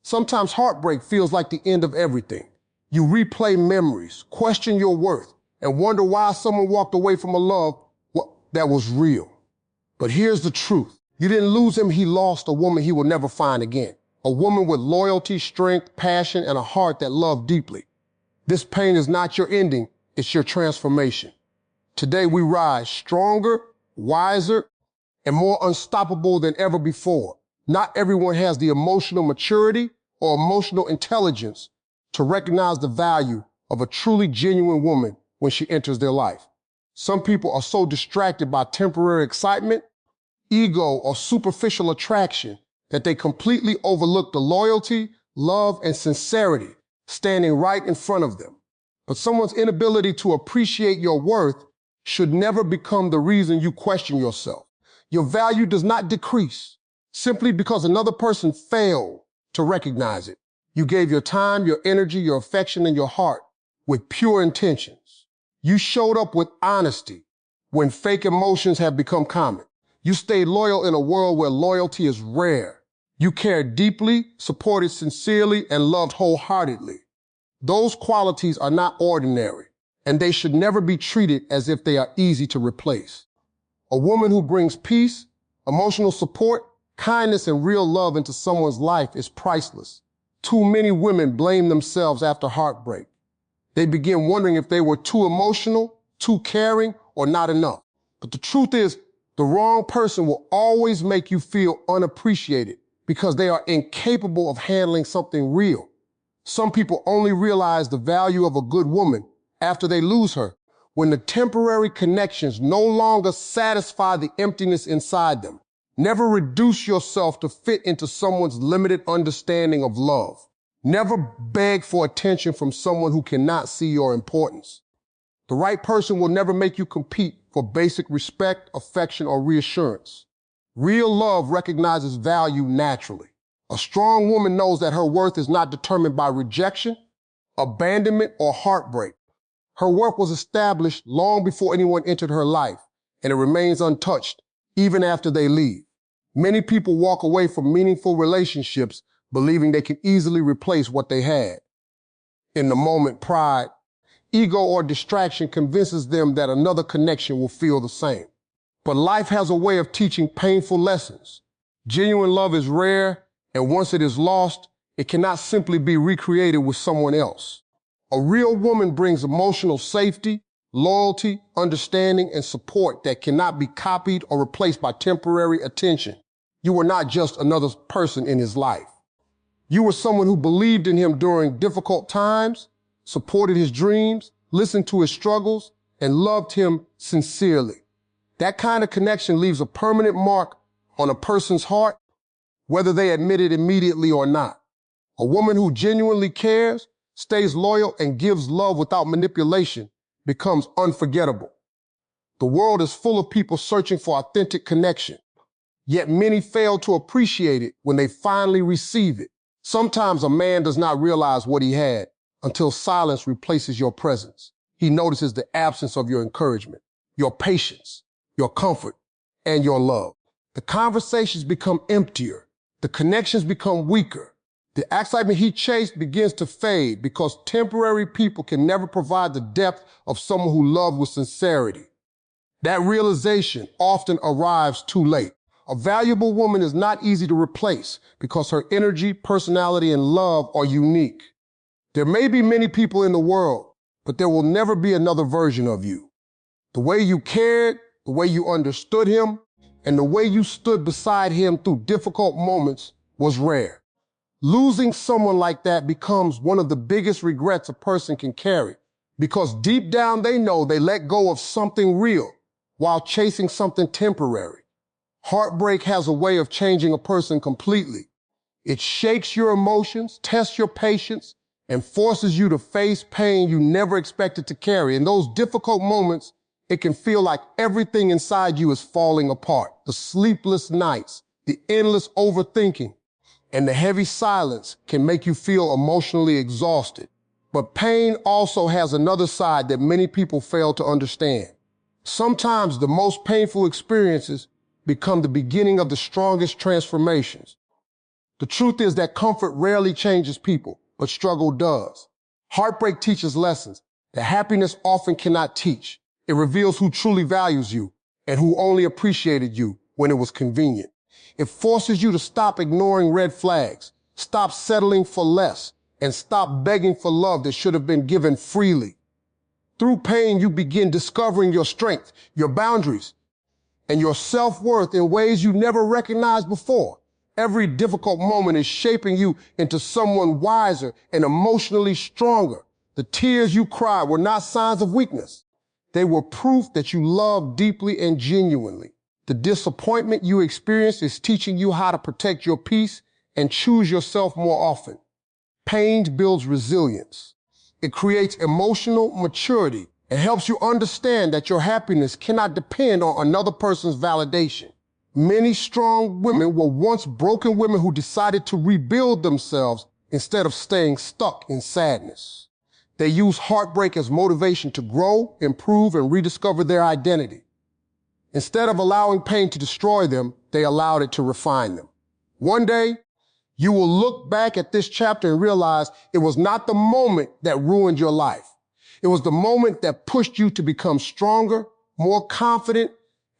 Sometimes heartbreak feels like the end of everything. You replay memories, question your worth, and wonder why someone walked away from a love that was real. But here's the truth. You didn't lose him, he lost a woman he will never find again. A woman with loyalty, strength, passion, and a heart that loved deeply. This pain is not your ending, it's your transformation. Today we rise stronger, wiser, and more unstoppable than ever before. Not everyone has the emotional maturity or emotional intelligence to recognize the value of a truly genuine woman when she enters their life. Some people are so distracted by temporary excitement, ego, or superficial attraction that they completely overlook the loyalty, love, and sincerity standing right in front of them. But someone's inability to appreciate your worth should never become the reason you question yourself. Your value does not decrease simply because another person failed to recognize it. You gave your time, your energy, your affection, and your heart with pure intentions. You showed up with honesty when fake emotions have become common. You stayed loyal in a world where loyalty is rare. You cared deeply, supported sincerely, and loved wholeheartedly. Those qualities are not ordinary, and they should never be treated as if they are easy to replace. A woman who brings peace, emotional support, kindness, and real love into someone's life is priceless. Too many women blame themselves after heartbreak. They begin wondering if they were too emotional, too caring, or not enough. But the truth is, the wrong person will always make you feel unappreciated because they are incapable of handling something real. Some people only realize the value of a good woman after they lose her, when the temporary connections no longer satisfy the emptiness inside them. Never reduce yourself to fit into someone's limited understanding of love. Never beg for attention from someone who cannot see your importance. The right person will never make you compete for basic respect, affection, or reassurance. Real love recognizes value naturally. A strong woman knows that her worth is not determined by rejection, abandonment, or heartbreak. Her worth was established long before anyone entered her life, and it remains untouched even after they leave. Many people walk away from meaningful relationships believing they can easily replace what they had. In the moment, pride, ego, or distraction convinces them that another connection will feel the same. But life has a way of teaching painful lessons. Genuine love is rare, and once it is lost, it cannot simply be recreated with someone else. A real woman brings emotional safety, loyalty, understanding, and support that cannot be copied or replaced by temporary attention. You were not just another person in his life. You were someone who believed in him during difficult times, supported his dreams, listened to his struggles, and loved him sincerely. That kind of connection leaves a permanent mark on a person's heart, whether they admit it immediately or not. A woman who genuinely cares, stays loyal, and gives love without manipulation becomes unforgettable. The world is full of people searching for authentic connection, yet many fail to appreciate it when they finally receive it. Sometimes a man does not realize what he had until silence replaces your presence. He notices the absence of your encouragement, your patience, your comfort, and your love. The conversations become emptier. The connections become weaker. The excitement he chased begins to fade because temporary people can never provide the depth of someone who loved with sincerity. That realization often arrives too late. A valuable woman is not easy to replace because her energy, personality, and love are unique. There may be many people in the world, but there will never be another version of you. The way you cared, the way you understood him, and the way you stood beside him through difficult moments was rare. Losing someone like that becomes one of the biggest regrets a person can carry because deep down they know they let go of something real while chasing something temporary. Heartbreak has a way of changing a person completely. It shakes your emotions, tests your patience, and forces you to face pain you never expected to carry. In those difficult moments, it can feel like everything inside you is falling apart. The sleepless nights, the endless overthinking, and the heavy silence can make you feel emotionally exhausted. But pain also has another side that many people fail to understand. Sometimes the most painful experiences become the beginning of the strongest transformations. The truth is that comfort rarely changes people, but struggle does. Heartbreak teaches lessons that happiness often cannot teach. It reveals who truly values you and who only appreciated you when it was convenient. It forces you to stop ignoring red flags, stop settling for less, and stop begging for love that should have been given freely. Through pain, you begin discovering your strength, your boundaries, and your self-worth in ways you never recognized before. Every difficult moment is shaping you into someone wiser and emotionally stronger. The tears you cried were not signs of weakness. They were proof that you loved deeply and genuinely. The disappointment you experienced is teaching you how to protect your peace and choose yourself more often. Pain builds resilience. It creates emotional maturity and helps you understand that your happiness cannot depend on another person's validation. Many strong women were once broken women who decided to rebuild themselves instead of staying stuck in sadness. They use heartbreak as motivation to grow, improve, and rediscover their identity. Instead of allowing pain to destroy them, they allowed it to refine them. One day, you will look back at this chapter and realize it was not the moment that ruined your life. It was the moment that pushed you to become stronger, more confident,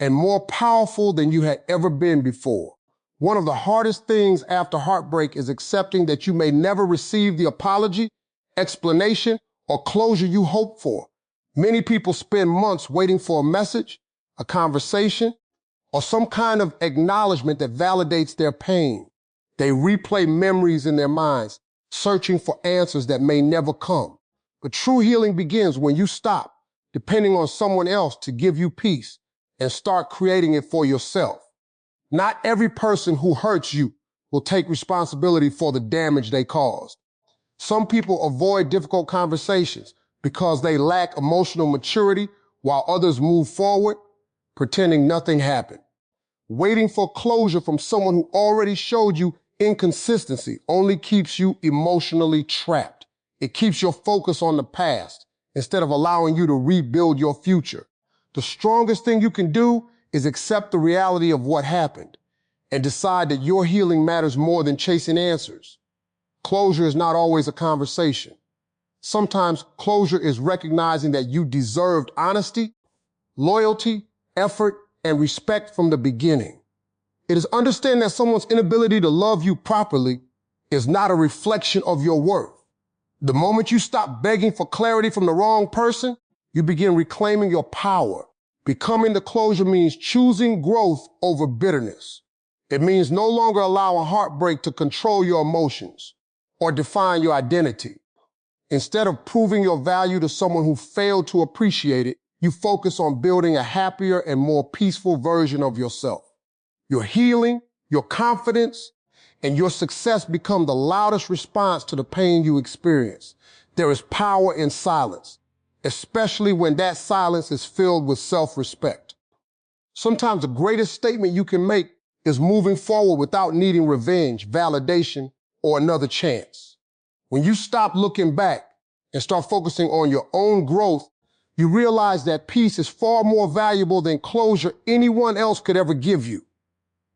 and more powerful than you had ever been before. One of the hardest things after heartbreak is accepting that you may never receive the apology, explanation, or closure you hoped for. Many people spend months waiting for a message, a conversation, or some kind of acknowledgement that validates their pain. They replay memories in their minds, searching for answers that may never come. But true healing begins when you stop depending on someone else to give you peace and start creating it for yourself. Not every person who hurts you will take responsibility for the damage they caused. Some people avoid difficult conversations because they lack emotional maturity, while others move forward, pretending nothing happened. Waiting for closure from someone who already showed you inconsistency only keeps you emotionally trapped. It keeps your focus on the past instead of allowing you to rebuild your future. The strongest thing you can do is accept the reality of what happened and decide that your healing matters more than chasing answers. Closure is not always a conversation. Sometimes closure is recognizing that you deserved honesty, loyalty, effort, and respect from the beginning. It is understanding that someone's inability to love you properly is not a reflection of your worth. The moment you stop begging for clarity from the wrong person, you begin reclaiming your power. Becoming the closure means choosing growth over bitterness. It means no longer allowing heartbreak to control your emotions or define your identity. Instead of proving your value to someone who failed to appreciate it, you focus on building a happier and more peaceful version of yourself. Your healing, your confidence, and your success become the loudest response to the pain you experience. There is power in silence, especially when that silence is filled with self-respect. Sometimes the greatest statement you can make is moving forward without needing revenge, validation, or another chance. When you stop looking back and start focusing on your own growth, you realize that peace is far more valuable than closure anyone else could ever give you.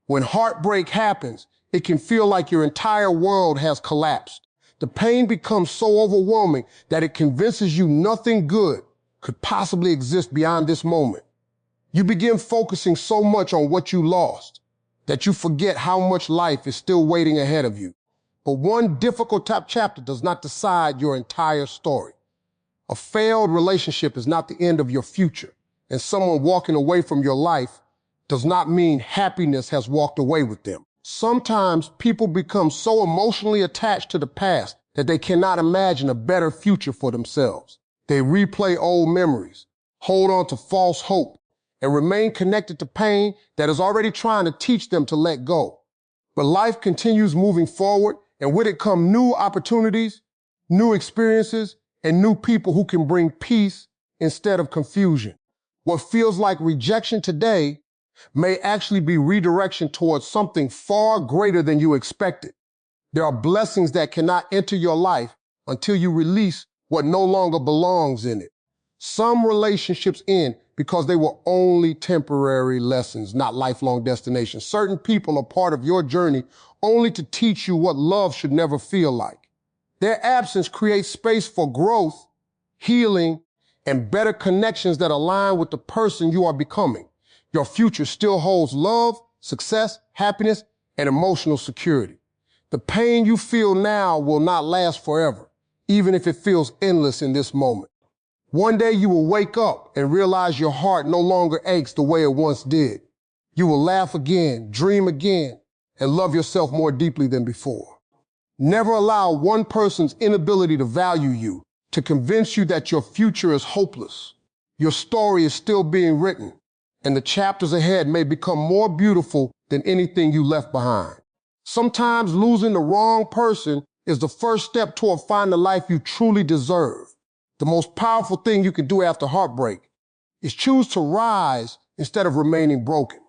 When heartbreak happens, it can feel like your entire world has collapsed. The pain becomes so overwhelming that it convinces you nothing good could possibly exist beyond this moment. You begin focusing so much on what you lost that you forget how much life is still waiting ahead of you. But one difficult chapter does not decide your entire story. A failed relationship is not the end of your future, and someone walking away from your life does not mean happiness has walked away with them. Sometimes people become so emotionally attached to the past that they cannot imagine a better future for themselves. They replay old memories, hold on to false hope, and remain connected to pain that is already trying to teach them to let go. But life continues moving forward, and with it come new opportunities, new experiences, and new people who can bring peace instead of confusion. What feels like rejection today may actually be redirection towards something far greater than you expected. There are blessings that cannot enter your life until you release what no longer belongs in it. Some relationships end because they were only temporary lessons, not lifelong destinations. Certain people are part of your journey only to teach you what love should never feel like. Their absence creates space for growth, healing, and better connections that align with the person you are becoming. Your future still holds love, success, happiness, and emotional security. The pain you feel now will not last forever, even if it feels endless in this moment. One day you will wake up and realize your heart no longer aches the way it once did. You will laugh again, dream again, and love yourself more deeply than before. Never allow one person's inability to value you to convince you that your future is hopeless. Your story is still being written, and the chapters ahead may become more beautiful than anything you left behind. Sometimes losing the wrong person is the first step toward finding the life you truly deserve. The most powerful thing you can do after heartbreak is choose to rise instead of remaining broken.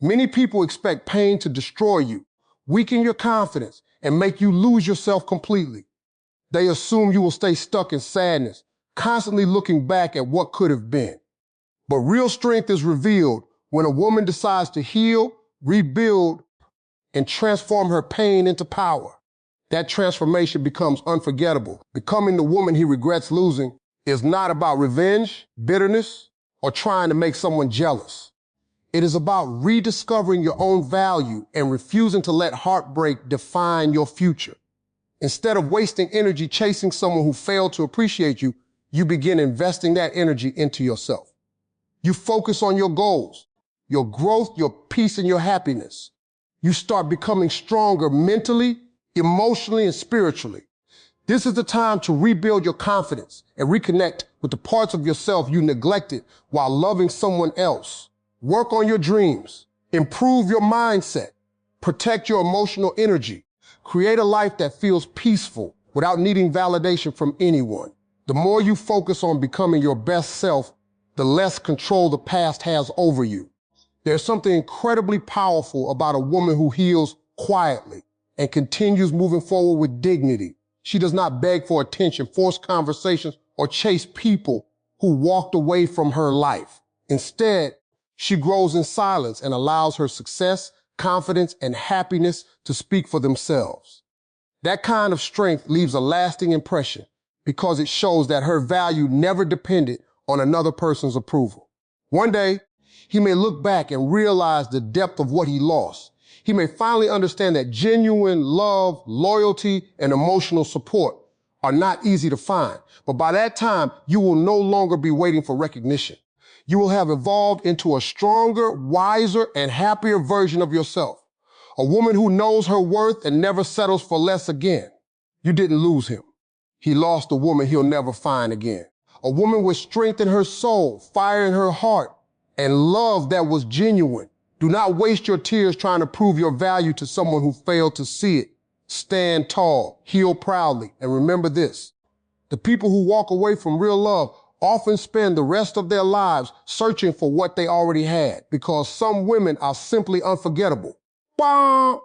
Many people expect pain to destroy you, weaken your confidence, and make you lose yourself completely. They assume you will stay stuck in sadness, constantly looking back at what could have been. But real strength is revealed when a woman decides to heal, rebuild, and transform her pain into power. That transformation becomes unforgettable. Becoming the woman he regrets losing is not about revenge, bitterness, or trying to make someone jealous. It is about rediscovering your own value and refusing to let heartbreak define your future. Instead of wasting energy chasing someone who failed to appreciate you, you begin investing that energy into yourself. You focus on your goals, your growth, your peace, and your happiness. You start becoming stronger mentally, emotionally, and spiritually. This is the time to rebuild your confidence and reconnect with the parts of yourself you neglected while loving someone else. Work on your dreams, improve your mindset, protect your emotional energy, create a life that feels peaceful without needing validation from anyone. The more you focus on becoming your best self, the less control the past has over you. There's something incredibly powerful about a woman who heals quietly and continues moving forward with dignity. She does not beg for attention, force conversations, or chase people who walked away from her life. Instead, she grows in silence and allows her success, confidence, and happiness to speak for themselves. That kind of strength leaves a lasting impression because it shows that her value never depended on another person's approval. One day, he may look back and realize the depth of what he lost. He may finally understand that genuine love, loyalty, and emotional support are not easy to find. But by that time, you will no longer be waiting for recognition. You will have evolved into a stronger, wiser, and happier version of yourself. A woman who knows her worth and never settles for less again. You didn't lose him. He lost a woman he'll never find again. A woman with strength in her soul, fire in her heart, and love that was genuine. Do not waste your tears trying to prove your value to someone who failed to see it. Stand tall, heal proudly, and remember this. The people who walk away from real love often spend the rest of their lives searching for what they already had because some women are simply unforgettable. Bah!